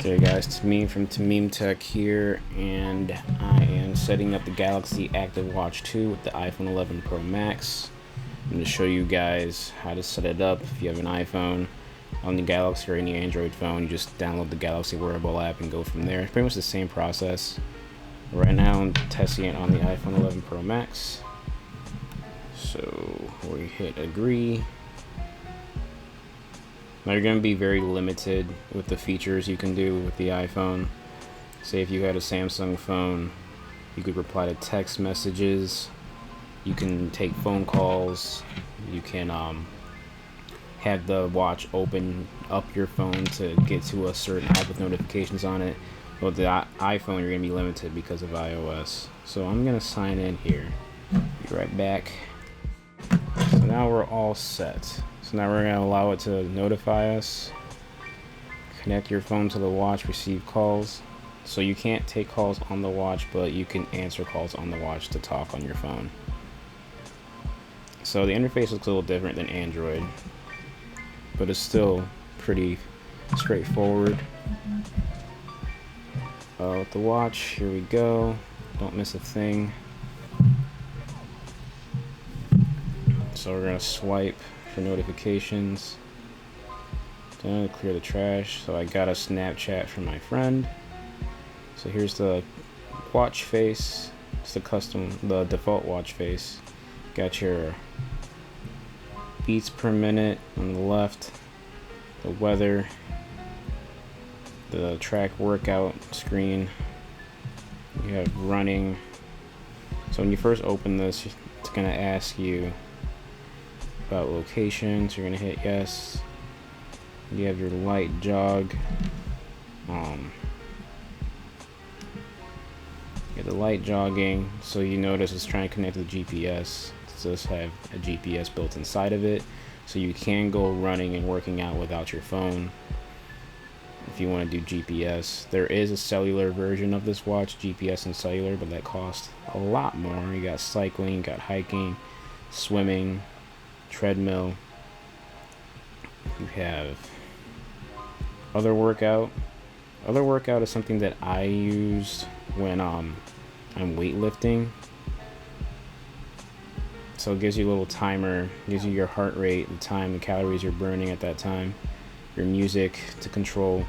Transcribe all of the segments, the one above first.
Hey guys, Tamim from Tamim Tech here, and I am setting up the Galaxy Active Watch 2 with the iPhone 11 Pro Max. I'm going to show you guys how to set it up. If you have an iPhone on the Galaxy or any Android phone, you just download the Galaxy wearable app and go from there. It's pretty much the same process. Right now I'm testing it on the iPhone 11 Pro Max. So we hit agree. Now you're going to be very limited with the features you can do with the iPhone. Say if you had a Samsung phone, you could reply to text messages, you can take phone calls, you can have the watch open up your phone to get to a certain app with notifications on it. But with the iPhone, you're going to be limited because of iOS. So I'm going to sign in here. Be right back. So now we're all set. So now we're going to allow it to notify us. Connect your phone to the watch, receive calls. So you can't take calls on the watch, but you can answer calls on the watch to talk on your phone. So the interface looks a little different than Android, but it's still pretty straightforward. With the watch, here we go. Don't miss a thing. So we're going to swipe for notifications. Then clear the trash. So I got a Snapchat from my friend. So here's the watch face. It's the default watch face. Got your beats per minute on the left, the weather, the track workout screen. You have running. So when you first open this, it's gonna ask you about location, so you're gonna hit yes. You have your light jog. You have the light jogging, so you notice it's trying to connect to the GPS. It does have a GPS built inside of it, so you can go running and working out without your phone if you want to do GPS. There is a cellular version of this watch, GPS and cellular, but that costs a lot more. You got cycling, you got hiking, swimming, treadmill. You have other workout. Other workout is something that I used when I'm weightlifting. So it gives you a little timer, gives you your heart rate, the time, the calories you're burning at that time, your music to control.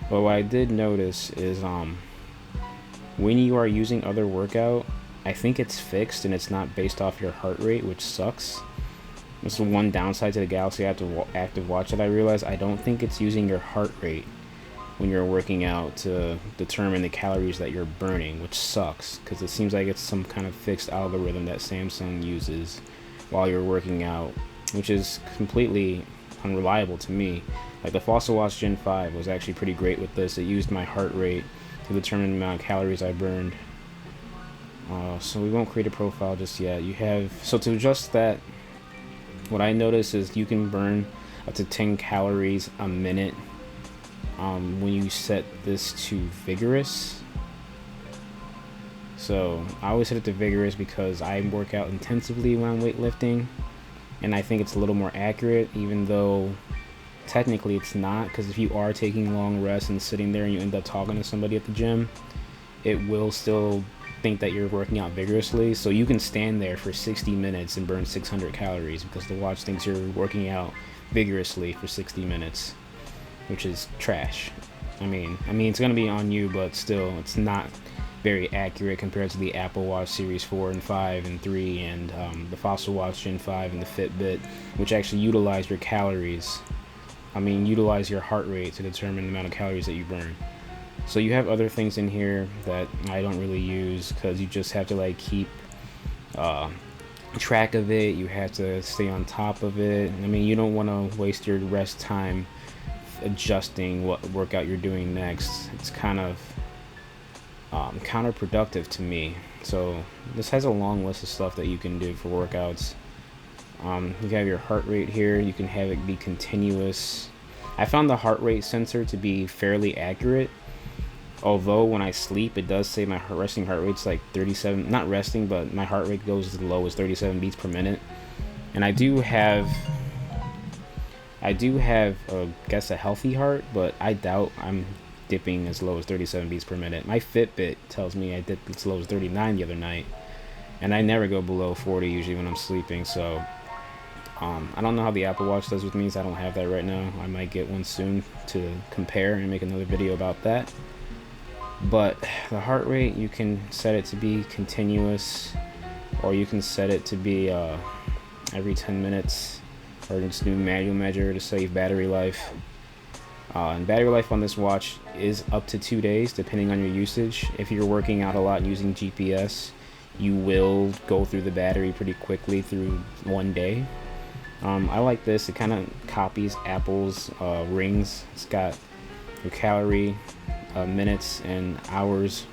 But what I did notice is when you are using other workout, I think it's fixed and it's not based off your heart rate, which sucks. This is one downside to the Galaxy Active Watch that I realized. I don't think it's using your heart rate when you're working out to determine the calories that you're burning, which sucks because it seems like it's some kind of fixed algorithm that Samsung uses while you're working out, which is completely unreliable to me. Like the Fossil Watch Gen 5 was actually pretty great with this. It used my heart rate to determine the amount of calories I burned. So we won't create a profile just yet. So to adjust that, what I noticed is you can burn up to 10 calories a minute when you set this to vigorous. So I always set it to vigorous because I work out intensively when I'm weightlifting, and I think it's a little more accurate, even though technically it's not, because if you are taking long rests and sitting there and you end up talking to somebody at the gym, it will still think that you're working out vigorously. So you can stand there for 60 minutes and burn 600 calories because the watch thinks you're working out vigorously for 60 minutes, which is trash. I mean it's gonna be on you, but still it's not very accurate compared to the Apple Watch Series 4 and 5 and 3 and the Fossil Watch Gen 5 and the Fitbit, which actually utilize your calories. Utilize your heart rate to determine the amount of calories that you burn. So you have other things in here that I don't really use because you just have to keep track of it. You have to stay on top of it. You don't want to waste your rest time adjusting what workout you're doing next. It's kind of counterproductive to me. So this has a long list of stuff that you can do for workouts. You have your heart rate here. You can have it be continuous. I found the heart rate sensor to be fairly accurate, although when I sleep it does say my resting heart rate's like 37, not resting, but my heart rate goes as low as 37 beats per minute. And I do have I guess a healthy heart, but I doubt I'm dipping as low as 37 beats per minute. My Fitbit tells me I dipped as low as 39 the other night, and I never go below 40 usually when I'm sleeping. So I don't know how the Apple Watch does with me, so I don't have that right now. I might get one soon to compare and make another video about that. But the heart rate, you can set it to be continuous, or you can set it to be every 10 minutes, or just do manual measure to save battery life. And battery life on this watch is up to 2 days depending on your usage. If you're working out a lot using GPS, you will go through the battery pretty quickly through 1 day. I like this. It kind of copies Apple's rings. It's got your calorie, minutes, and hours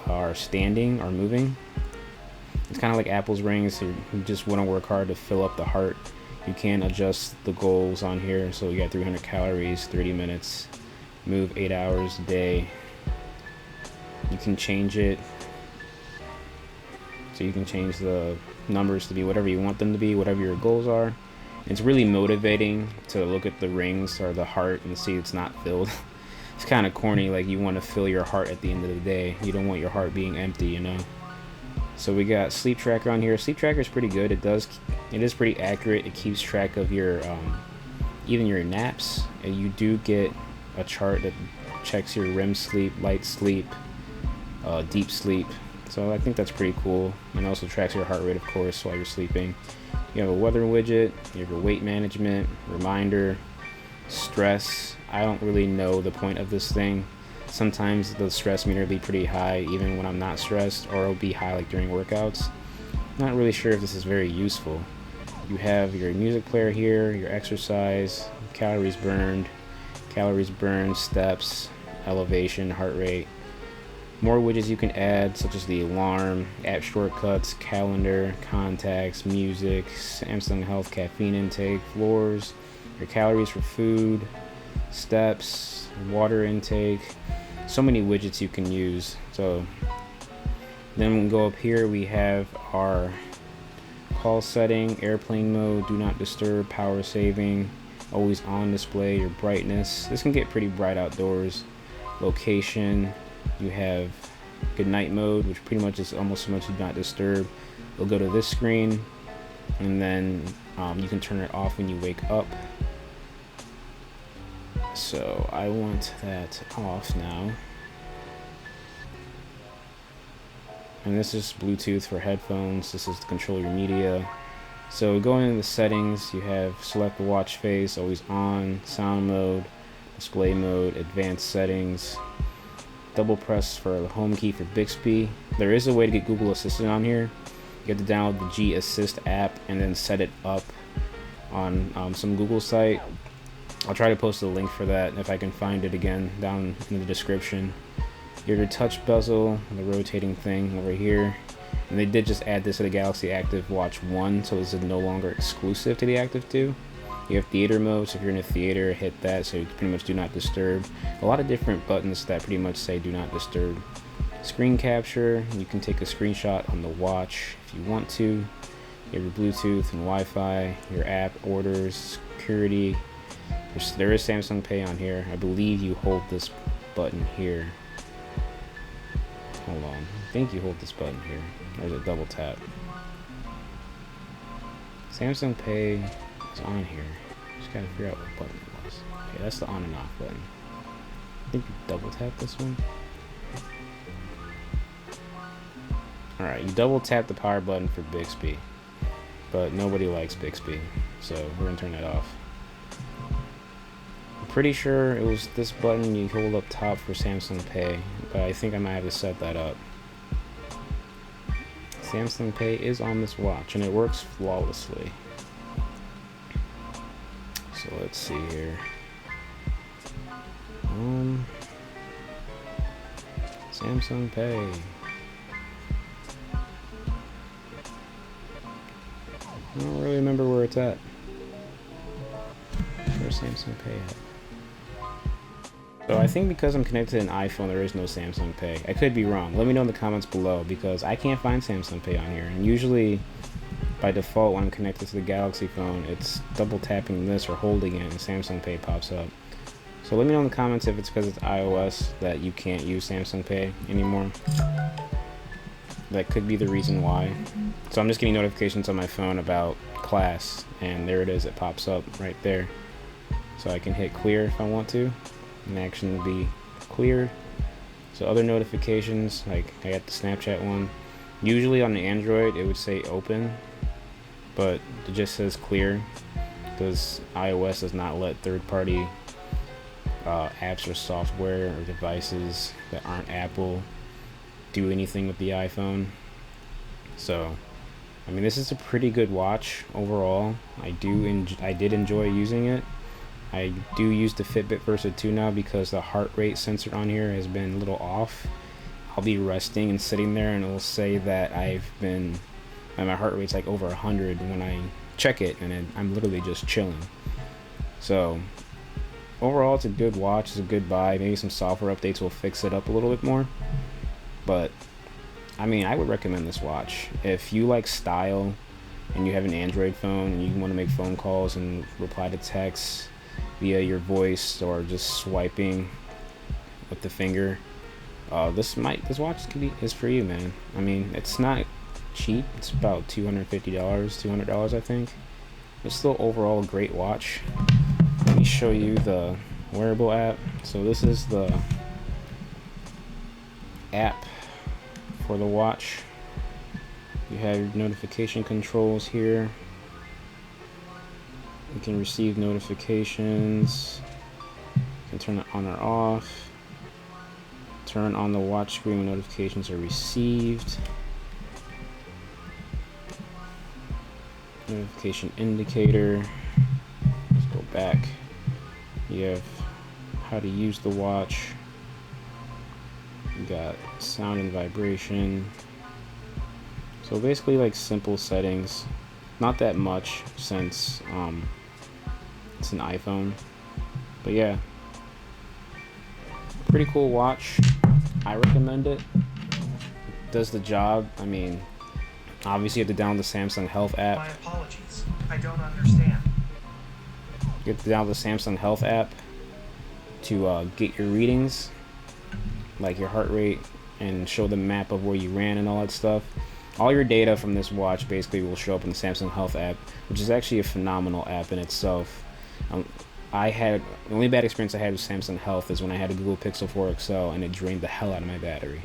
are standing or moving. It's kind of like Apple's rings. So you just want to work hard to fill up the heart. You can adjust the goals on here. So you got 300 calories, 30 minutes, move 8 hours a day. You can change it. So you can change the numbers to be whatever you want them to be, whatever your goals are. It's really motivating to look at the rings or the heart and see it's not filled. It's kind of corny, like you want to fill your heart at the end of the day. You don't want your heart being empty, you know. So we got sleep tracker on here. Sleep tracker is pretty good. It is pretty accurate. It keeps track of your even your naps, and you do get a chart that checks your REM sleep, light sleep, deep sleep. So I think that's pretty cool, and also tracks your heart rate, of course, while you're sleeping. You have a weather widget, you have your weight management, reminder, stress. I don't really know the point of this thing. Sometimes the stress meter will be pretty high even when I'm not stressed, or it'll be high like during workouts. Not really sure if this is very useful. You have your music player here, your exercise, calories burned, steps, elevation, heart rate. More widgets you can add, such as the alarm, app shortcuts, calendar, contacts, music, Samsung Health caffeine intake, floors, your calories for food, steps, water intake. So many widgets you can use. So then we can go up here, we have our call setting, airplane mode, do not disturb, power saving, always on display, your brightness. This can get pretty bright outdoors. Location, you have good night mode, which pretty much is almost so much do not disturb. We'll go to this screen, and then you can turn it off when you wake up. So I want that off now. And this is Bluetooth for headphones. This is to control your media. So going into the settings, you have select the watch face, always on, sound mode, display mode, advanced settings. Double press for the home key for Bixby. There is a way to get Google Assistant on here. You have to download the G Assist app and then set it up on some Google site. I'll try to post a link for that if I can find it again down in the description. You have your touch bezel, the rotating thing over here. And they did just add this to the Galaxy Active Watch 1, so this is no longer exclusive to the Active 2. You have theater mode, so if you're in a theater, hit that, so you pretty much do not disturb. A lot of different buttons that pretty much say do not disturb. Screen capture, you can take a screenshot on the watch if you want to. You have your Bluetooth and Wi-Fi, your app, orders, security. There is Samsung Pay on here. I believe you hold this button here. Hold on, I think you hold this button here. There's a double tap. Samsung Pay is on here. Just gotta figure out what button it was. Okay, that's the on and off button. I think you double tap this one. Alright, you double tap the power button for Bixby. But nobody likes Bixby, so we're gonna turn that off. I'm pretty sure it was this button you hold up top for Samsung Pay, but I think I might have to set that up. Samsung Pay is on this watch and it works flawlessly. So let's see here. Samsung Pay. I don't really remember where it's at. Where's Samsung Pay at? So I think because I'm connected to an iPhone, there is no Samsung Pay. I could be wrong. Let me know in the comments below, because I can't find Samsung Pay on here. And usually, by default, when I'm connected to the Galaxy phone, it's double tapping this or holding it, and Samsung Pay pops up. So let me know in the comments if it's because it's iOS that you can't use Samsung Pay anymore. That could be the reason why. So I'm just getting notifications on my phone about class, and there it is, it pops up right there. So I can hit clear if I want to, and action will be cleared. So other notifications, like I got the Snapchat one. Usually on the Android it would say open, but it just says clear because iOS does not let third-party apps or software or devices that aren't Apple do anything with the iPhone. So I mean, this is a pretty good watch overall. I did enjoy using it. I do use the Fitbit Versa 2 now because the heart rate sensor on here has been a little off. I'll be resting and sitting there and it will say that my heart rate's like over 100 when I check it, and I'm literally just chilling. So overall, it's a good watch, it's a good buy. Maybe some software updates will fix it up a little bit more, but I mean, I would recommend this watch. If you like style and you have an Android phone and you want to make phone calls and reply to texts via your voice or just swiping with the finger, this watch is for you, man. I mean, it's not cheap. It's about $250, I think. It's still overall a great watch. Let me show you the wearable app. So this is the app for the watch. You have your notification controls here. You can receive notifications. You can turn it on or off. Turn on the watch screen when notifications are received. Notification indicator. Let's go back. You have how to use the watch. You got sound and vibration. So basically like simple settings. Not that much since it's an iPhone. But yeah. Pretty cool watch. I recommend it. Does the job. I mean, obviously you have to download the Samsung Health app. My apologies. I don't understand. You have to download the Samsung Health app to get your readings, like your heart rate, and show the map of where you ran and all that stuff. All your data from this watch basically will show up in the Samsung Health app, which is actually a phenomenal app in itself. The only bad experience I had with Samsung Health is when I had a Google Pixel 4 XL and it drained the hell out of my battery.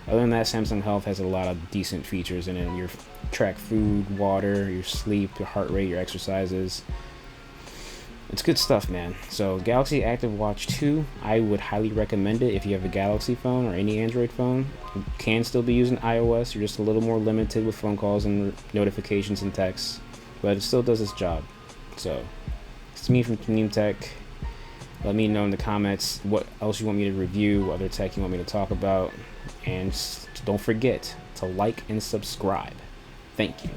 Other than that, Samsung Health has a lot of decent features in it. You track food, water, your sleep, your heart rate, your exercises. It's good stuff, man. So Galaxy Active Watch 2, I would highly recommend it if you have a Galaxy phone or any Android phone. You can still be using iOS. You're just a little more limited with phone calls and notifications and texts, but it still does its job. So it's me from Team Tech. Let me know in the comments what else you want me to review, what other tech you want me to talk about, and don't forget to like and subscribe. Thank you.